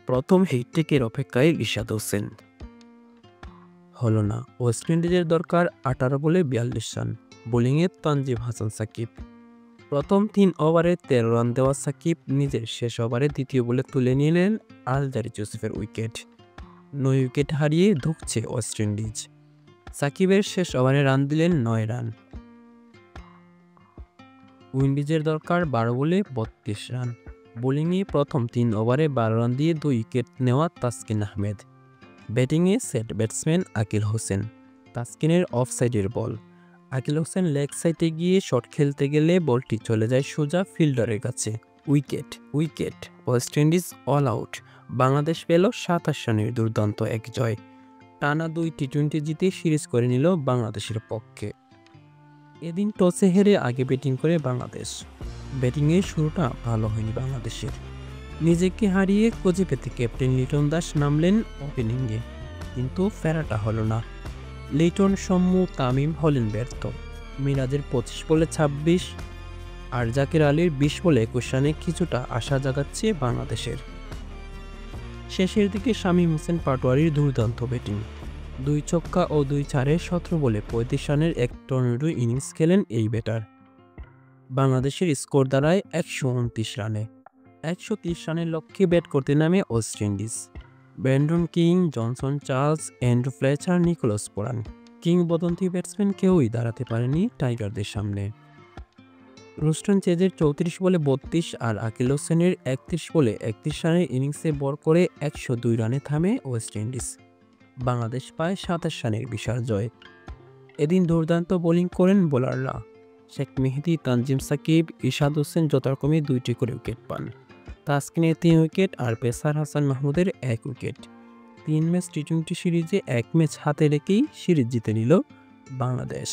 প্রথম হিটটেকের অপেক্ষায় রিশাদ হোসেন। হলো না। ওয়েস্ট ইন্ডিজের দরকার 18 বলে 42 রান। বোলিংয়ে তানজিম হাসান সাকিব। প্রথম 3 ওভারে 13 রান দেওয়া সাকিব নিজের শেষ ওভারে দ্বিতীয় বলে তুলে নিলেন আলজারি জোসেফের উইকেট। 9 উইকেট হারিয়ে ধুঁকছে ওয়েস্ট ইন্ডিজ। সাকিবের শেষ ওভারে রান দিলেন 9 রান। উইন্ডিজের দরকার 12 বলে 32 রান। বোলিংয়ে প্রথম 3 ওভারে 12 রান দিয়ে 2 উইকেট নেওয়া তাসকিন আহমেদ। ব্যাটিংয়ে সেট ব্যাটসম্যান আকিল হোসেন। তাসকিনের অফ সাইডের বল। আকিল হোসেন লেগ সাইডে গিয়ে শট খেলতে গেলে বলটি চলে যায় সোজা ফিল্ডারের কাছে। Wicket wicket West Indies all out. Bangladesh পেল 27 রানের দুর্দান্ত এক জয়। টানা 2 টি-20 জিতে সিরিজ করে নিল বাংলাদেশের পক্ষে। এদিন টসে হেরে আগে ব্যাটিং করে বাংলাদেশ। ব্যাটিংয়ের শুরুটা ভালো হয়নি বাংলাদেশের। নিজেকে হারিয়ে কোচে পেতে ক্যাপ্টেন লিটন দাস নামলেন ওপেনিংয়ে, কিন্তু ফেরাটা হলো না। লিটন, সম্মু, তামিম হলেন ব্যর্থ। মিরাজের 25 বলে 26 আর জাকির আলীর 20 বলে 21 রানে কিছুটা আশা জাগাচ্ছে বাংলাদেশের। শেষের দিকে শামীম হোসেন পাটোয়ারির দুর্দান্ত ব্যাটিং। 2 ছক্কা ও 2 চারে 17 বলে 35 রানের এক টর্নেডো ইনিংস খেলেন এই ব্যাটার। বাংলাদেশের স্কোর দাঁড়ায় 129 রানে। 130 রানের লক্ষ্যে ব্যাট করতে নামে West Indies. Brandon King, Johnson Charles, Andrew Fletcher, Nicholas Pooran কিংবদন্তি ব্যাটসম্যান কেউই দাঁড়াতে পারেনি টাইগারদের সামনে। রুস্টন চেজের 34 বলে 32 আর আকিল হোসেনের 31 বলে 31 রানের ইনিংসে বর করে 102 রানে থামে ওয়েস্ট ইন্ডিজ। বাংলাদেশ পায় 27 রানের বিশাল জয়। এদিন দুর্দান্ত বোলিং করেন বোলাররা। শেখ মেহেদী, তানজিম সাকিব, রিশাদ হোসেন যথাক্রমে 2টি করে উইকেট পান। তাসকিনের 3 উইকেট আর পেসার হাসান মাহমুদের 1 উইকেট। 3 ম্যাচ টি-20 সিরিজে 1 ম্যাচ হাতে রেখেই সিরিজ জিতে নিল বাংলাদেশ।